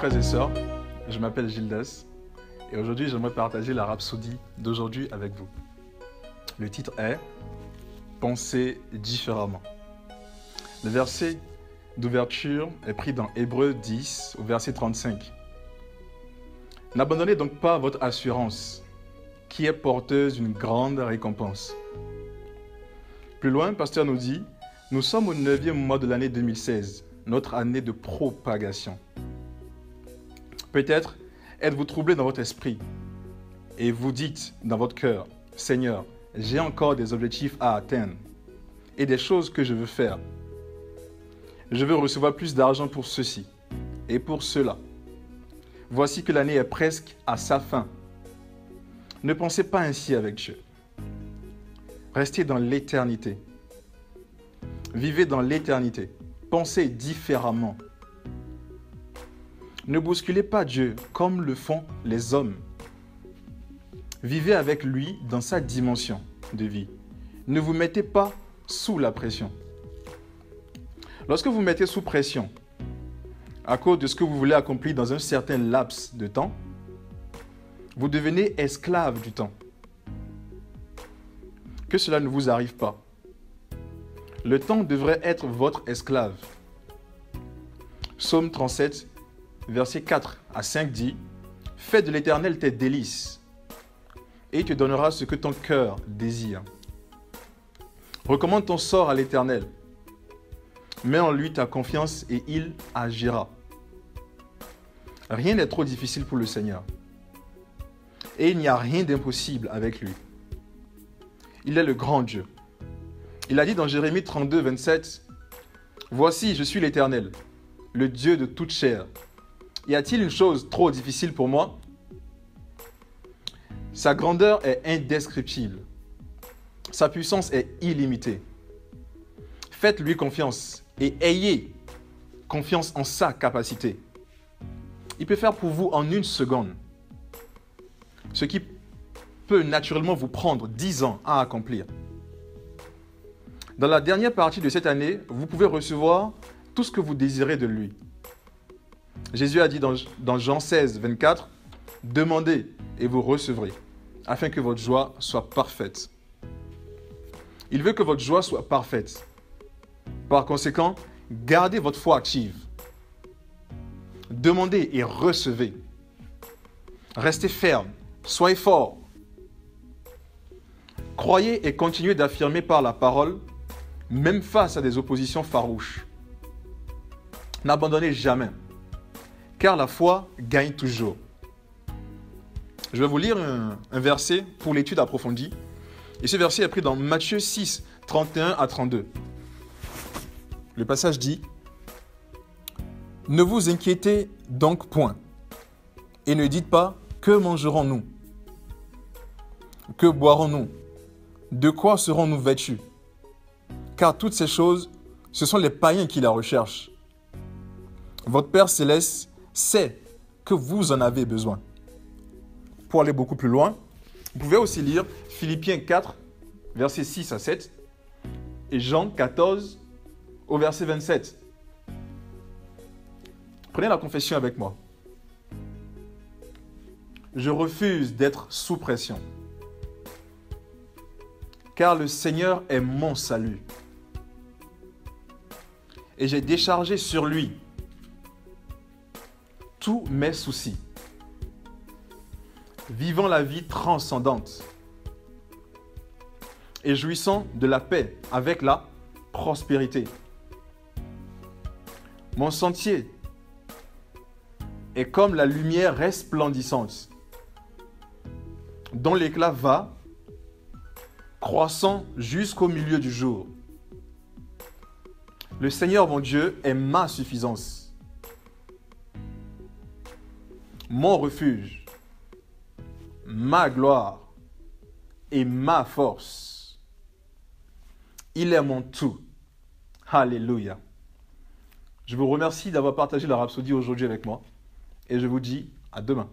frères et sœurs, je m'appelle Gildas et aujourd'hui j'aimerais partager la rhapsodie d'aujourd'hui avec vous. Le titre est « Penser différemment ». Le verset d'ouverture est pris dans Hébreux 10 au verset 35. « N'abandonnez donc pas votre assurance, qui est porteuse d'une grande récompense. » Plus loin, le pasteur nous dit « Nous sommes au 9e mois de l'année 2016, notre année de propagation. » Peut-être êtes-vous troublé dans votre esprit et vous dites dans votre cœur, « Seigneur, j'ai encore des objectifs à atteindre et des choses que je veux faire. Je veux recevoir plus d'argent pour ceci et pour cela. Voici que l'année est presque à sa fin. » Ne pensez pas ainsi avec Dieu. Restez dans l'éternité. Vivez dans l'éternité. Pensez différemment. Ne bousculez pas Dieu comme le font les hommes. Vivez avec lui dans sa dimension de vie. Ne vous mettez pas sous la pression. Lorsque vous mettez sous pression, à cause de ce que vous voulez accomplir dans un certain laps de temps, vous devenez esclave du temps. Que cela ne vous arrive pas. Le temps devrait être votre esclave. Psaume 37, verset 4 à 5 dit « Fais de l'Éternel tes délices, et il te donnera ce que ton cœur désire. Recommande ton sort à l'Éternel. Mets en lui ta confiance et il agira. Rien n'est trop difficile pour le Seigneur. Et il n'y a rien d'impossible avec lui. Il est le grand Dieu. Il a dit dans Jérémie 32, 27, « Voici, je suis l'Éternel, le Dieu de toute chair. Y a-t-il une chose trop difficile pour moi? Sa grandeur est indescriptible. Sa puissance est illimitée. Faites-lui confiance et ayez confiance en sa capacité. Il peut faire pour vous en une seconde ce qui peut naturellement vous prendre 10 ans à accomplir. Dans la dernière partie de cette année, vous pouvez recevoir tout ce que vous désirez de lui. Jésus a dit dans Jean 16, 24, « Demandez et vous recevrez, afin que votre joie soit parfaite. » Il veut que votre joie soit parfaite. Par conséquent, gardez votre foi active. Demandez et recevez. Restez ferme, soyez fort. Croyez et continuez d'affirmer par la parole, même face à des oppositions farouches. N'abandonnez jamais, car la foi gagne toujours. Je vais vous lire un verset pour l'étude approfondie. Et ce verset est pris dans Matthieu 6, 31 à 32. Le passage dit « Ne vous inquiétez donc point, et ne dites pas « Que mangerons-nous? Que boirons-nous? De quoi serons-nous vêtus? » Car toutes ces choses, ce sont les païens qui la recherchent. Votre Père Céleste sait que vous en avez besoin. Pour aller beaucoup plus loin, vous pouvez aussi lire Philippiens 4, versets 6 à 7, et Jean 14, au verset 27. Prenez la confession avec moi. Je refuse d'être sous pression, car le Seigneur est mon salut. Et j'ai déchargé sur lui tous mes soucis, vivant la vie transcendante et jouissant de la paix avec la prospérité. Mon sentier est comme la lumière resplendissante, dont l'éclat va croissant jusqu'au milieu du jour. Le Seigneur mon Dieu est ma suffisance, mon refuge, ma gloire et ma force. Il est mon tout. Alléluia. Je vous remercie d'avoir partagé la rhapsodie aujourd'hui avec moi et je vous dis à demain.